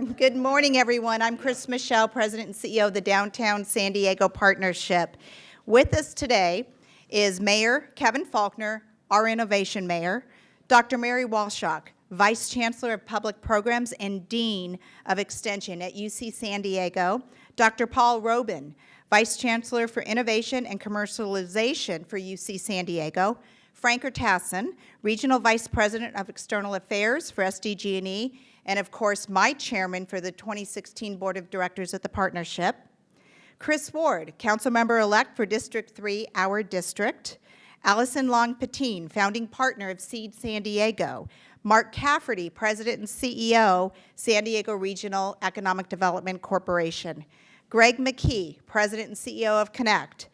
Good morning, everyone. I'm Chris Michelle, President and CEO of the Downtown San Diego Partnership. With us today is Mayor Kevin Faulkner, our Innovation Mayor, Dr. Mary Walshock, Vice Chancellor of Public Programs and Dean of Extension at UC San Diego, Dr. Paul Robin, Vice Chancellor for Innovation and Commercialization for UC San Diego, Frank Tassin, Regional Vice President of External Affairs for SDG&E, and of course, my chairman for the 2016 Board of Directors at the Partnership. Chris Ward, Council Member-elect for District 3, our district. Allison Long-Patine, founding partner of Seed San Diego. Mark Cafferty, President and CEO, San Diego Regional Economic Development Corporation. Greg McKee, President and CEO of Connect.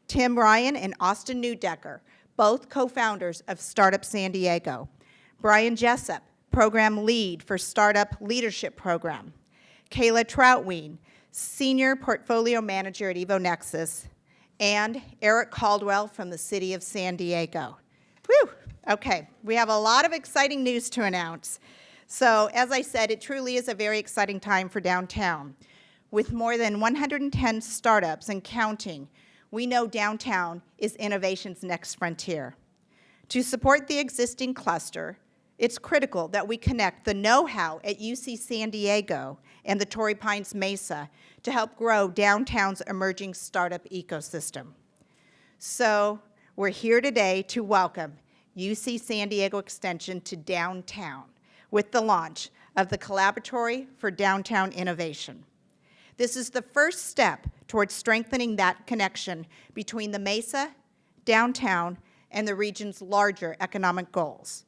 Tim Ryan and Austin Newdecker, both co-founders of Startup San Diego. Brian Jessup, Program Lead for Startup Leadership Program. Kayla Troutween, Senior Portfolio Manager at EvoNexus. And Eric Caldwell from the City of San Diego. Whew, okay, we have a lot of exciting news to announce. So, as I said, it truly is a very exciting time for downtown. With more than 110 startups and counting, we know downtown is innovation's next frontier. To support the existing cluster, it's critical that we connect the know-how at UC San Diego and the Torrey Pines Mesa to help grow downtown's emerging startup ecosystem. So we're here today to welcome UC San Diego Extension to downtown with the launch of the Collaboratory for Downtown Innovation. This is the first step towards strengthening that connection between the Mesa, downtown, and the region's larger economic goals.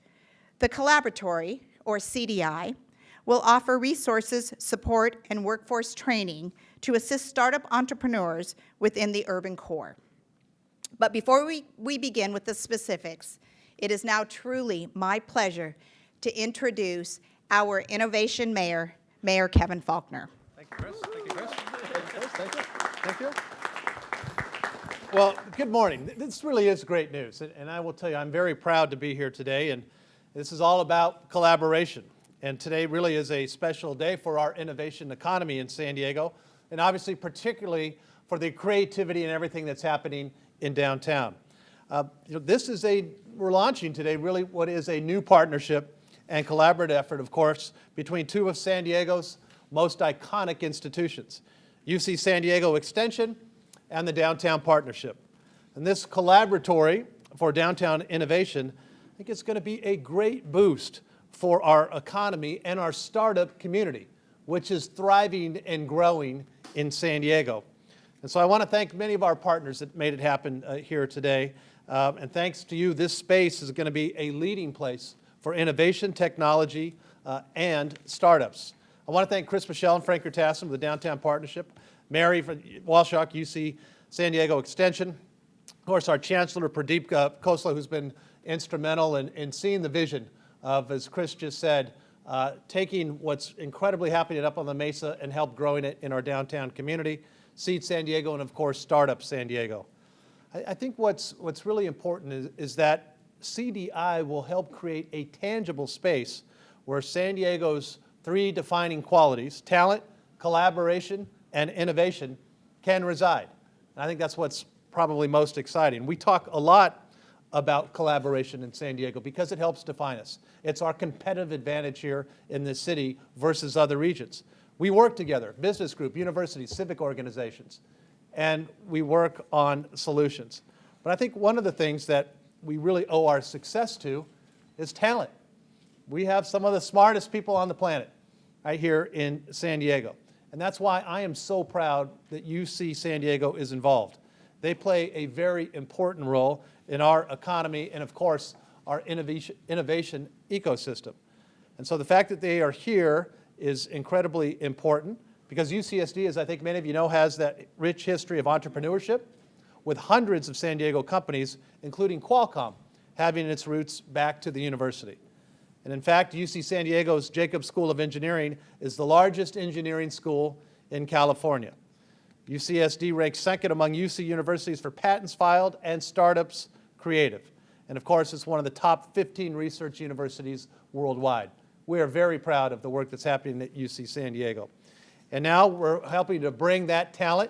The Collaboratory, or CDI, will offer resources, support, and workforce training to assist startup entrepreneurs within the urban core. But before we begin with the specifics, it is now truly my pleasure to introduce our Innovation Mayor, Mayor Kevin Faulkner. Thank you, Chris. Thank you, Chris. Thank you. Thank you. Well, good morning. This really is great news, and I will tell you, I'm very proud to be here today, and this is all about collaboration. And today really is a special day for our innovation economy in San Diego, and obviously particularly for the creativity and everything that's happening in downtown. We're launching today really what is a new partnership and collaborative effort, of course, between two of San Diego's most iconic institutions, UC San Diego Extension and the Downtown Partnership. And this Collaboratory for Downtown Innovation, I think it's going to be a great boost for our economy and our startup community, which is thriving and growing in San Diego. And so I want to thank many of our partners that made it happen here today. And thanks to you, this space is going to be a leading place for innovation, technology, and startups. I want to thank Chris Michelle and Frank Tassin of the Downtown Partnership, Mary Walshock, UC San Diego Extension, of course, our Chancellor, Pradeep Khosla, who's been instrumental in seeing the vision of, as Chris just said, taking what's incredibly happening up on the Mesa and help growing it in our downtown community, Seed San Diego, and of course, Startup San Diego. I think what's really important is that CDI will help create a tangible space where San Diego's three defining qualities, talent, collaboration, and innovation, can reside. And I think that's what's probably most exciting. We talk a lot about collaboration in San Diego because it helps define us. It's our competitive advantage here in this city versus other regions. We work together, business group, universities, civic organizations, and we work on solutions. But I think one of the things that we really owe our success to is talent. We have some of the smartest people on the planet right here in San Diego. And that's why I am so proud that UC San Diego is involved. They play a very important role in our economy and, of course, our innovation ecosystem. And so the fact that they are here is incredibly important because UCSD, as I think many of you know, has that rich history of entrepreneurship with hundreds of San Diego companies, including Qualcomm, having its roots back to the university. And in fact, UC San Diego's Jacobs School of Engineering is the largest engineering school in California. UCSD ranks second among UC universities for patents filed and startups creative. And of course, it's one of the top 15 research universities worldwide. we are very proud of the work that's happening at UC San Diego. And now we're helping to bring that talent,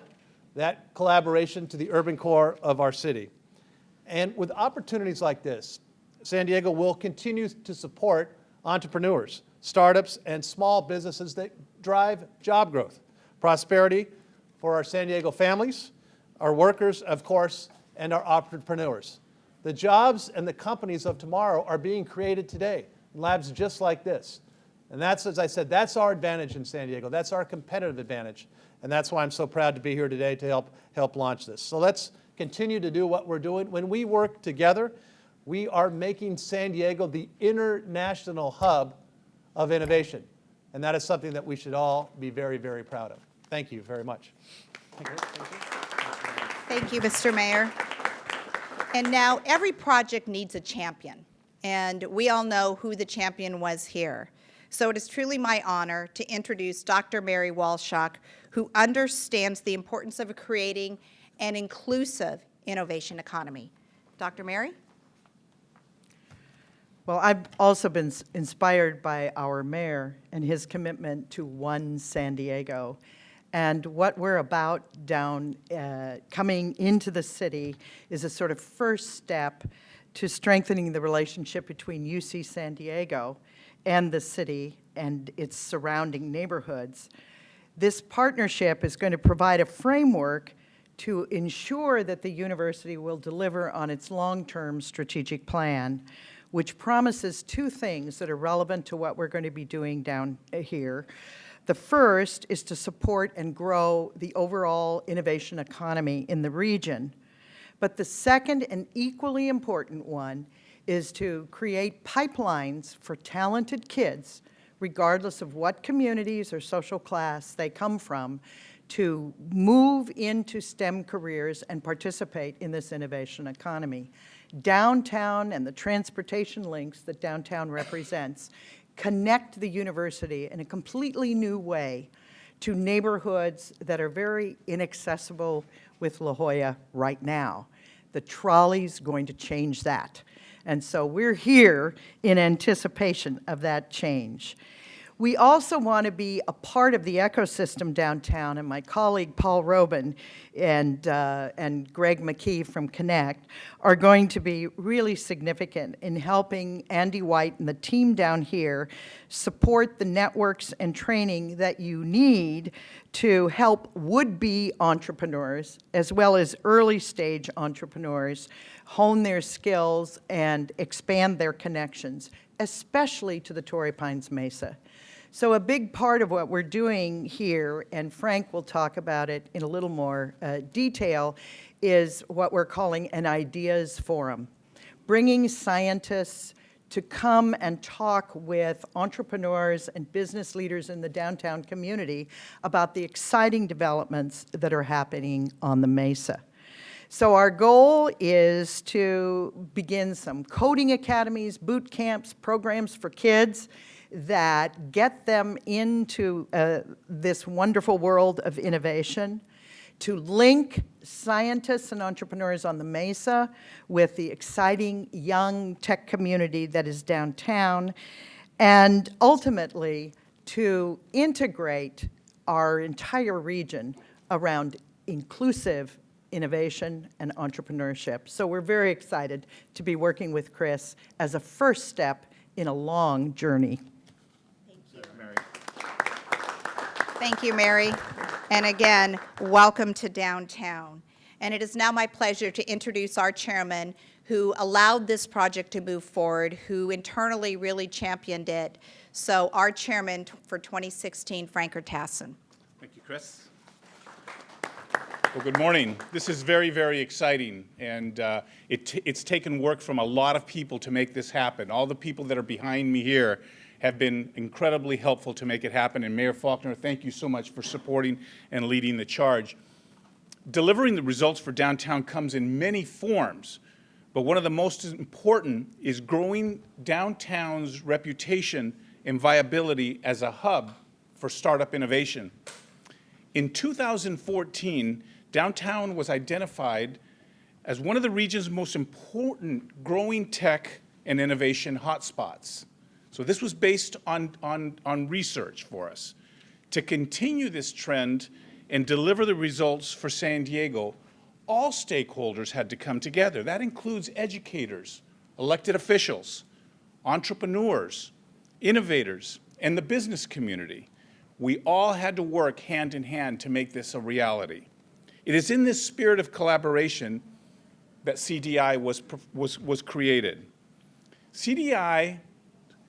that collaboration to the urban core of our city. And with opportunities like this, San Diego will continue to support entrepreneurs, startups, and small businesses that drive job growth, prosperity for our San Diego families, our workers, of course, and our entrepreneurs. The jobs and the companies of tomorrow are being created today in labs just like this. And that's, as I said, that's our advantage in San Diego. That's our competitive advantage. And that's why I'm so proud to be here today to help launch this. So let's continue to do what we're doing. When we work together, we are making San Diego the international hub of innovation. And that is something that we should all be very, very proud of. Thank you very much. Thank you, Mr. Mayor. And now every project needs a champion. And we all know who the champion was here. So it is truly my honor to introduce Dr. Mary Walshock, who understands the importance of creating an inclusive innovation economy. Dr. Mary? Well, I've also been inspired by our mayor and his commitment to One San Diego. And what we're about coming into the city is a sort of first step to strengthening the relationship between UC San Diego and the city and its surrounding neighborhoods. This partnership is going to provide a framework to ensure that the university will deliver on its long-term strategic plan, which promises two things that are relevant to what we're going to be doing down here. The first is to support and grow the overall innovation economy in the region. But the second and equally important one is to create pipelines for talented kids, regardless of what communities or social class they come from, to move into STEM careers and participate in this innovation economy. Downtown and the transportation links that downtown represents connect the university in a completely new way to neighborhoods that are very inaccessible with La Jolla right now. The trolley's going to change that. And so we're here in anticipation of that change. We also want to be a part of the ecosystem downtown, and my colleague Paul Robin and Greg McKee from Connect are going to be really significant in helping Andy White and the team down here support the networks and training that you need to help would-be entrepreneurs as well as early-stage entrepreneurs hone their skills and expand their connections, especially to the Torrey Pines Mesa. So a big part of what we're doing here, and Frank will talk about it in a little more detail, is what we're calling an ideas forum, bringing scientists to come and talk with entrepreneurs and business leaders in the downtown community about the exciting developments that are happening on the Mesa. So our goal is to begin some coding academies, boot camps, programs for kids that get them into this wonderful world of innovation, to link scientists and entrepreneurs on the Mesa with the exciting young tech community that is downtown, and ultimately to integrate our entire region around inclusive innovation and entrepreneurship. So we're very excited to be working with Chris as a first step in a long journey. Thank you, Mary. And again, welcome to downtown. And it is now my pleasure to introduce our chairman who allowed this project to move forward, who internally really championed it. So our chairman for 2016, Frank Tassin. Thank you, Chris. Well, good morning. This is very, very exciting, and it's taken work from a lot of people to make this happen. All the people that are behind me here have been incredibly helpful to make it happen, and Mayor Faulkner, thank you so much for supporting and leading the charge. Delivering the results for downtown comes in many forms, but one of the most important is growing downtown's reputation and viability as a hub for startup innovation. In 2014, downtown was identified as one of the region's most important growing tech and innovation hotspots. So this was based on research for us. To continue this trend and deliver the results for San Diego, all stakeholders had to come together. That includes educators, elected officials, entrepreneurs, innovators, and the business community. We all had to work hand in hand to make this a reality. It is in this spirit of collaboration that CDI was created. CDI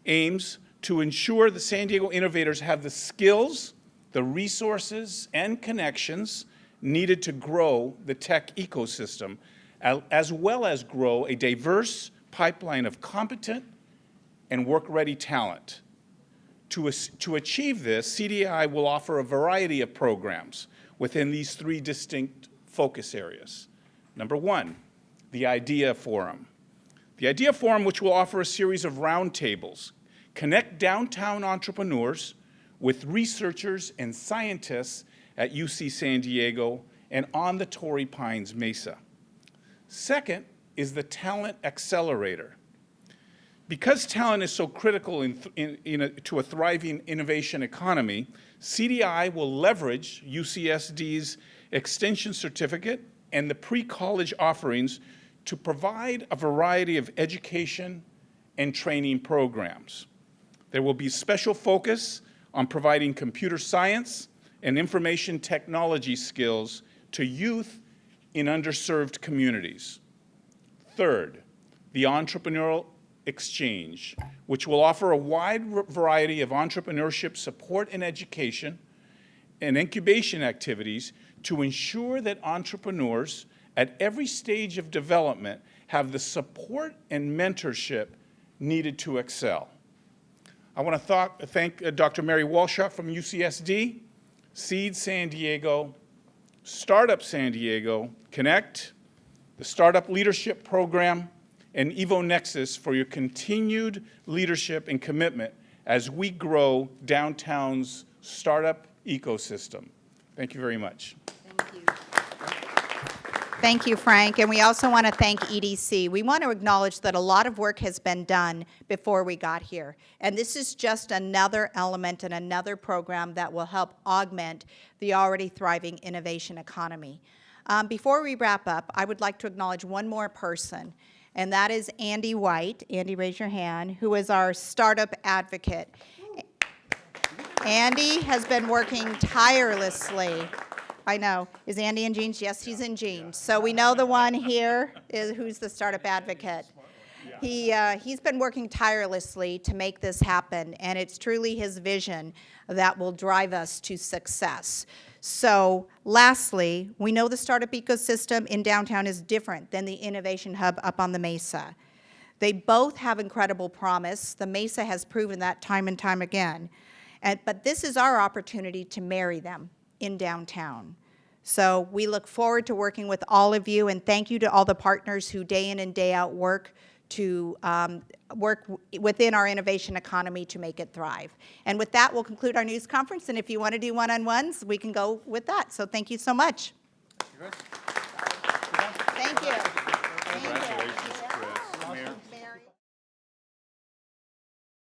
aims to ensure that San Diego innovators have the skills, the resources, and connections needed to grow the tech ecosystem, as well as grow a diverse pipeline of competent and work-ready talent. To achieve this, CDI will offer a variety of programs within these three distinct focus areas. Number one, the Idea Forum. The Idea Forum, which will offer a series of roundtables, connect downtown entrepreneurs with researchers and scientists at UC San Diego and on the Torrey Pines Mesa. Second is the Talent Accelerator. Because talent is so critical to a thriving innovation economy, CDI will leverage UCSD's Extension Certificate and the pre-college offerings to provide a variety of education and training programs. There will be special focus on providing computer science and information technology skills to youth in underserved communities. Third, the Entrepreneurial Exchange, which will offer a wide variety of entrepreneurship support and education and incubation activities to ensure that entrepreneurs at every stage of development have the support and mentorship needed to excel. I want to thank Dr. Mary Walshott from UCSD, Seed San Diego, Startup San Diego, Connect, the Startup Leadership Program, and EvoNexus for your continued leadership and commitment as we grow downtown's startup ecosystem. Thank you very much. Thank you. Thank you, Frank. And we also want to thank EDC. We want to acknowledge that a lot of work has been done before we got here. And this is just another element and another program that will help augment the already thriving innovation economy. Before we wrap up, I would like to acknowledge one more person, and that is Andy White. Andy, raise your hand, who is our startup advocate. Andy has been working tirelessly. I know. Is Andy in jeans? Yes, he's in jeans. So we know the one here is who's the startup advocate. He's been working tirelessly to make this happen, and it's truly his vision that will drive us to success. So lastly, we know the startup ecosystem in downtown is different than the Innovation Hub up on the Mesa. They both have incredible promise. The Mesa has proven that time and time again. But this is our opportunity to marry them in downtown. So we look forward to working with all of you, and thank you to all the partners who day in and day out work to work within our innovation economy to make it thrive. And with that, we'll conclude our news conference, and if you want to do one-on-ones, we can go with that. So thank you so much. Thank you. Thank you.